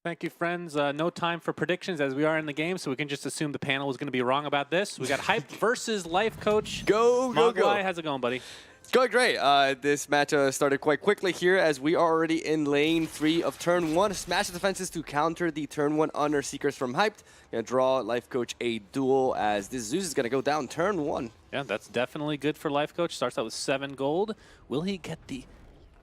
Thank you, friends. No time for predictions as we are in the game, so we can just assume the panel was going to be wrong about this. We got Hyped versus LifeCoach. Go. How's it going, buddy? It's going great. This match started quite quickly here as we are already in lane 3 of turn 1. Smash the defenses to counter the turn 1 Honor Seekers from Hyped. Gonna draw LifeCoach a duel as this Zeus is gonna go down turn 1. Yeah, that's definitely good for LifeCoach. Starts out with 7 gold. Will he get the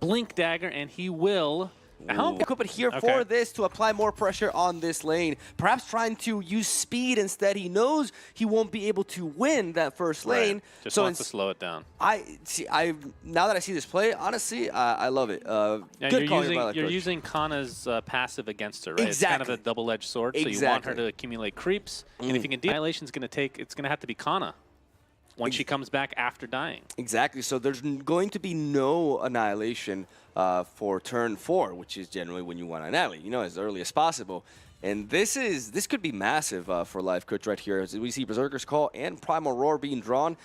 Blink Dagger? And he will. Equip it here for this to apply more pressure on this lane. Perhaps trying to use speed instead. He knows he won't be able to win that first lane. Right. Just wants to slow it down. Now that I see this play, honestly, I love it. Yeah, good calling by LifeCoach. You're using Kana's passive against her, right? Exactly. It's kind of a double-edged sword, so you want her to accumulate creeps. And if you can do Annihilation's going to take, it's going to have to be Kana when she comes back after dying. Exactly. So there's going to be no Annihilation for turn 4, which is generally when you want to annihilate, as early as possible. And this could be massive for LifeCoach right here. As we see Berserker's Call and Primal Roar being drawn.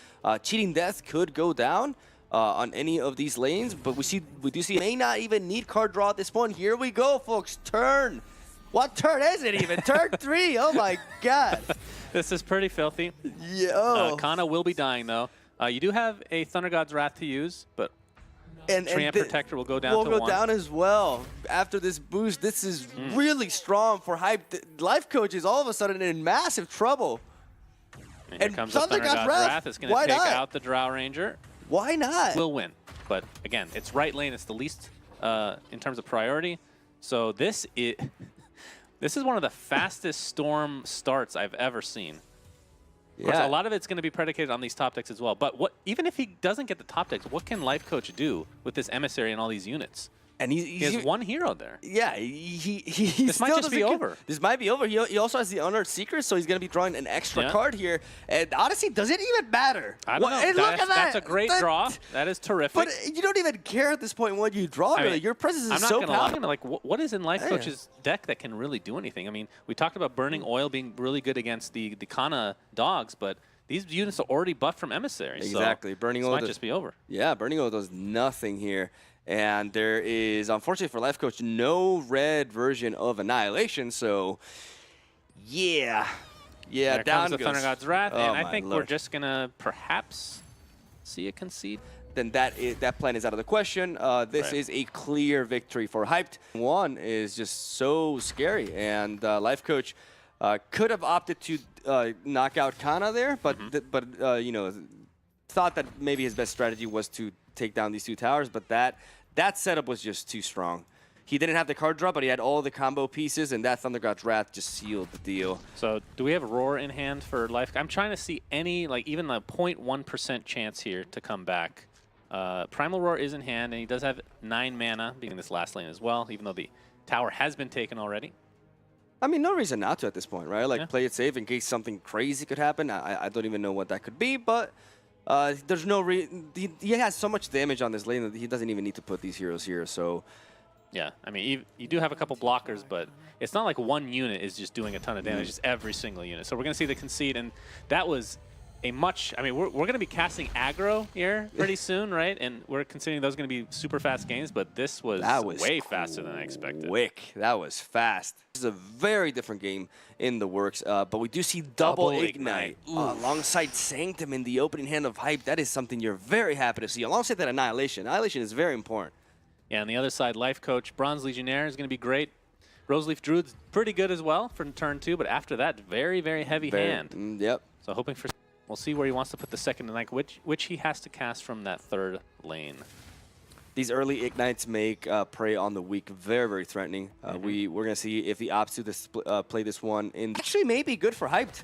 Cheating Death could go down on any of these lanes, but we do see may not even need card draw at this point. Here we go, folks. Turn. What turn is it even? Turn 3. Oh my God. This is pretty filthy. Yo. Kana will be dying though. You do have a Thunder God's Wrath to use, but Triad Protector will go down to 1. Will go down as well. After this boost, this is really strong for Hype. LifeCoach is all of a sudden in massive trouble. And here comes the Thunder God's Wrath. It's going to take out the Drow Ranger. Why not? Will win. But again, it's right lane. It's the least in terms of priority. So this is one of the fastest Storm starts I've ever seen. Of course, a lot of it's going to be predicated on these top decks as well. But even if he doesn't get the top decks, what can LifeCoach do with this Emissary and all these units? And he has one hero there. Yeah, this might just be over. This might be over. He also has the Honored Seekers, so he's going to be drawing an extra card here. And honestly, does it even matter? I don't know. And look at that. That's a great draw. That is terrific. But you don't even care at this point what you draw. Really. Your presence is so powerful. Like, what is in LifeCoach's deck that can really do anything? I mean, we talked about Burning Oil being really good against the Kana dogs, but these units are already buffed from Emissaries. Exactly. So Burning Oil might just be over. Yeah, Burning Oil does nothing here. And there is, unfortunately for LifeCoach, no red version of Annihilation. So, yeah, there down comes the Thunder God's Wrath, and I think Lord. we're just gonna perhaps see a concede. Then that plan is out of the question. This is a clear victory for Hyped. 1 is just so scary, and LifeCoach could have opted to knock out Kana there, but thought that maybe his best strategy was to take down these 2 towers, but that setup was just too strong. He didn't have the card draw, but he had all the combo pieces, and that Thunder God's Wrath just sealed the deal. So do we have Roar in hand for Life? I'm trying to see any, even the 0.1% chance here to come back. Primal Roar is in hand, and he does have 9 mana being in this last lane as well, even though the tower has been taken already. I mean, no reason not to at this point, right? Play it safe in case something crazy could happen. I don't even know what that could be, but there's no he has so much damage on this lane that he doesn't even need to put these heroes here, so... Yeah, I mean, you do have a couple blockers, but it's not like one unit is just doing a ton of damage, just every single unit. So we're going to see the concede, and that was a much... I mean, we're going to be casting aggro here pretty soon, right? And we're considering those going to be super fast games, but this was way faster than I expected. That was fast. This is a very different game in the works, but we do see double Ignite alongside Sanctum in the opening hand of Hype. That is something you're very happy to see. Alongside that Annihilation. Annihilation is very important. Yeah, on the other side, LifeCoach, Bronze Legionnaire is going to be great. Roseleaf Druid's pretty good as well for turn 2, but after that, very, very heavy hand. Yep. So hoping for... We'll see where he wants to put the second Ignite, which he has to cast from that 3rd lane. These early Ignites make Prey on the Weak very, very threatening. We're going to see if he opts to play this one. Actually, may be good for Hyped.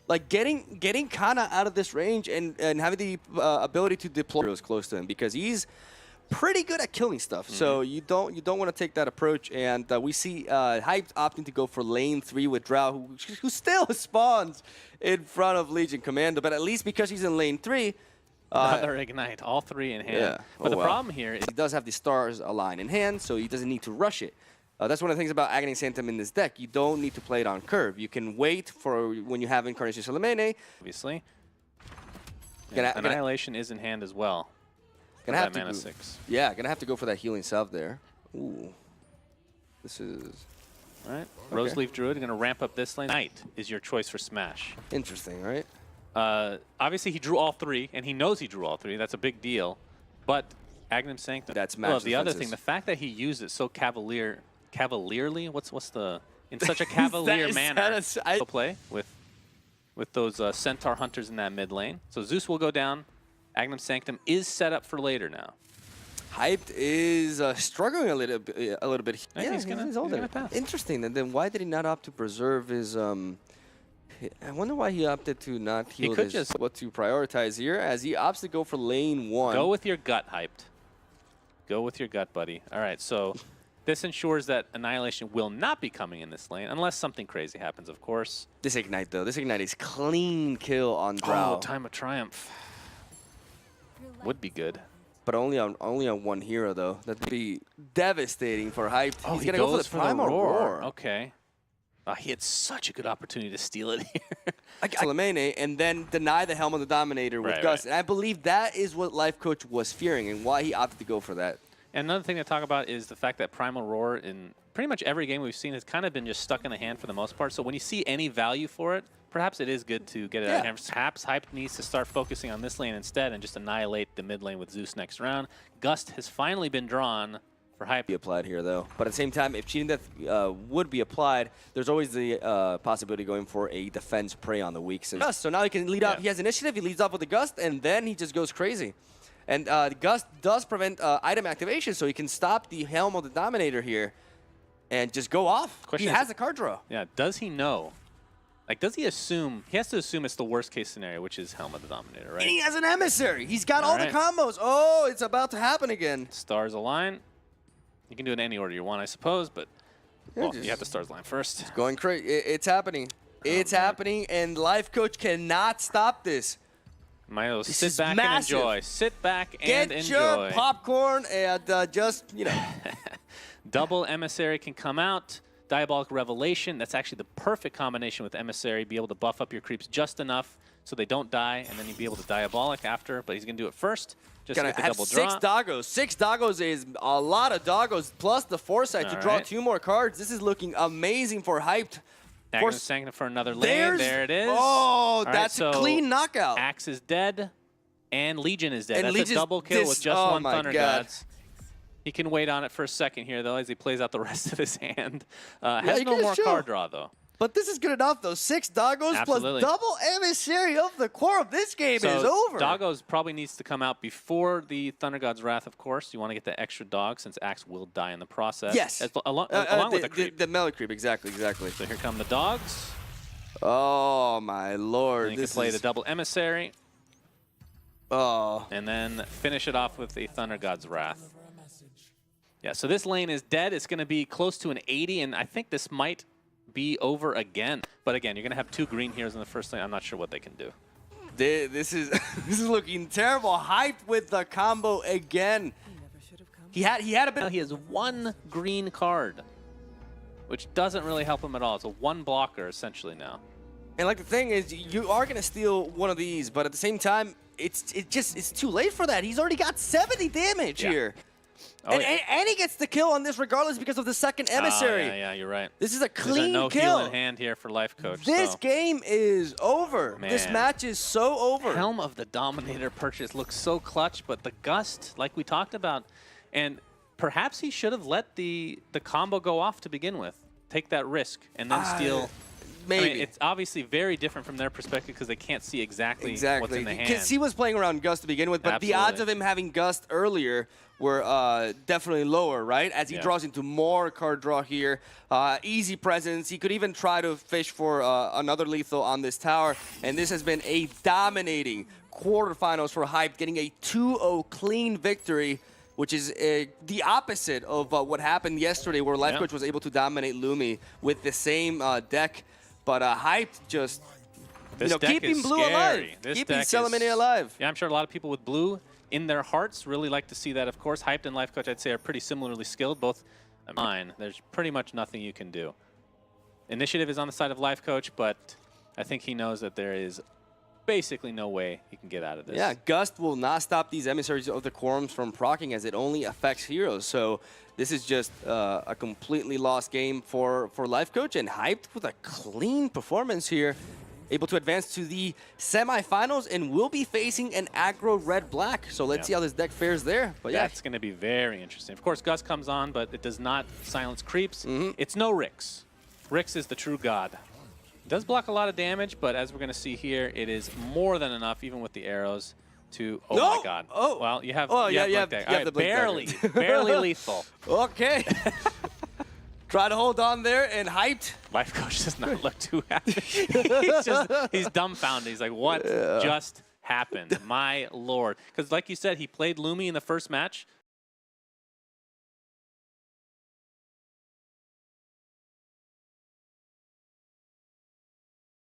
Like, getting Kana out of this range and having the ability to deploy heroes close to him, because he's pretty good at killing stuff. So you don't want to take that approach. And we see Hyped opting to go for lane 3 with Drow, who still spawns in front of Legion Commando. But at least because he's in lane 3... Another Ignite, all 3 in hand. Yeah. But the problem here is... He does have the stars align in hand, so he doesn't need to rush it. That's one of the things about Agony Sanctum in this deck. You don't need to play it on curve. You can wait for when you have Incarnation Salamene. Obviously. Annihilation is in hand as well. Gonna have to mana 6. Yeah, gonna have to go for that healing salve there. Ooh. This is... All right. Roseleaf Druid going to ramp up this lane. Knight is your choice for Smash. Interesting, right? Obviously, he drew all 3, and he knows he drew all 3. That's a big deal. But Agnum Sanctum. That's well, the other thing, the fact that he used it so cavalierly. What's the in such a cavalier manner? Play with those Centaur hunters in that mid lane. So Zeus will go down. Agnum Sanctum is set up for later now. Hyped is struggling a little bit. Yeah, he's gonna pass. Interesting. And then why did he not opt to preserve his? I wonder why he opted to not heal. He could just what to prioritize here, as he opts to go for lane 1. Go with your gut, Hyped. Go with your gut, buddy. All right, so this ensures that Annihilation will not be coming in this lane, unless something crazy happens, of course. This Ignite, though. This Ignite is clean kill on Drow. Oh, Time of Triumph. Would be good. But only on one hero, though. That'd be devastating for Hyped. Oh, he's going to go for the Primal Roar. Okay. He had such a good opportunity to steal it here. Salamene, and then deny the Helm of the Dominator with Gust. And I believe that is what LifeCoach was fearing and why he opted to go for that. And another thing to talk about is the fact that Primal Roar in pretty much every game we've seen has kind of been just stuck in the hand for the most part. So when you see any value for it, perhaps it is good to get it out of hand. Perhaps Hype needs to start focusing on this lane instead and just annihilate the mid lane with Zeus next round. Gust has finally been drawn for Hype. Be applied here, though. But at the same time, if Cheating Death would be applied, there's always the possibility of going for a defense prey on the weak. So now he can lead off. He has initiative. He leads off with the Gust, and then he just goes crazy. And the Gust does prevent item activation, so he can stop the Helm of the Dominator here and just go off. He has a card draw. Yeah, does he know? Like, does he assume? He has to assume it's the worst case scenario, which is Helm of the Dominator, right? And he has an Emissary. He's got all the combos. Oh, it's about to happen again. Stars align. You can do it in any order you want, I suppose, but well, you have to stars align first. It's going crazy. It's happening. It's happening, and LifeCoach cannot stop this. Milo, sit back and enjoy. Sit back and enjoy. Get your popcorn and just, you know. Double Emissary can come out. Diabolic Revelation, that's actually the perfect combination with Emissary. Be able to buff up your creeps just enough so they don't die, and then you'd be able to Diabolic after, but he's going to do it first. Just gonna get the have double draw. 6 doggos. 6 doggos is a lot of doggos, plus the foresight to draw 2 more cards. This is looking amazing for Hyped. Agnum Sanctum for another lane. There it is. Oh, that's a clean knockout. Axe is dead, and Legion is dead. And that's a double kill with just one Thunder Gods. He can wait on it for a second here, though, as he plays out the rest of his hand. Has no more card draw, though. But this is good enough, though. 6 doggos plus double Emissary of the Quorum. This game is over. Doggos probably needs to come out before the Thunder God's Wrath, of course. You want to get the extra dog, since Axe will die in the process. Yes. Along with the creep. The melee creep, exactly. So here come the dogs. Oh, my lord. And you can play the double Emissary. Oh. And then finish it off with the Thunder God's Wrath. Yeah, so this lane is dead. It's going to be close to an 80, and I think this might be over again. But again, you're going to have 2 green heroes in the first lane. I'm not sure what they can do. This is this is looking terrible. Hyped with the combo again. He had a bit. He has 1 green card, which doesn't really help him at all. It's a 1 blocker essentially now. And like the thing is, you are going to steal one of these, but at the same time, it's too late for that. He's already got 70 damage here. Oh, and he gets the kill on this regardless because of the second Emissary. Yeah, you're right. This is a clean no kill. Heal in hand here for LifeCoach. This game is over. Man. This match is so over. Helm of the Dominator purchase looks so clutch, but the Gust, like we talked about, and perhaps he should have let the combo go off to begin with. Take that risk and then steal. Maybe. I mean, it's obviously very different from their perspective because they can't see exactly what's in the hand. Because he was playing around Gust to begin with, but the odds of him having Gust earlier were definitely lower, right? As he draws into more card draw here. Easy presence. He could even try to fish for another lethal on this tower. And this has been a dominating quarterfinals for Hype, getting a 2-0 clean victory, which is the opposite of what happened yesterday, where LifeCoach was able to dominate Lumi with the same deck. But Hype just, keeping blue alive. Keeping Salamene alive. Yeah, I'm sure a lot of people with blue in their hearts really like to see that, of course. Hyped and LifeCoach, I'd say, are pretty similarly skilled. Both mine. There's pretty much nothing you can do. Initiative is on the side of LifeCoach, but I think he knows that there is basically no way he can get out of this. Yeah, Gust will not stop these emissaries of the Quorums from proccing, as it only affects heroes. So this is just a completely lost game for LifeCoach, and Hyped with a clean performance here. Able to advance to the semifinals, and will be facing an aggro red-black. So let's see how this deck fares there. But yeah, that's going to be very interesting. Of course, Gust comes on, but it does not silence creeps. It's no Rix. Rix is the true god. It does block a lot of damage, but as we're going to see here, it is more than enough, even with the arrows, to... Oh, my God. Oh. Well, you have... Oh, you yeah, have you Blink have Dagger. the Blink barely, Dagger. barely lethal. Okay. Try to hold on there, and Hyped. LifeCoach does not look too happy. he's dumbfounded. He's like, what just happened? My lord. Because like you said, he played Lumi in the first match.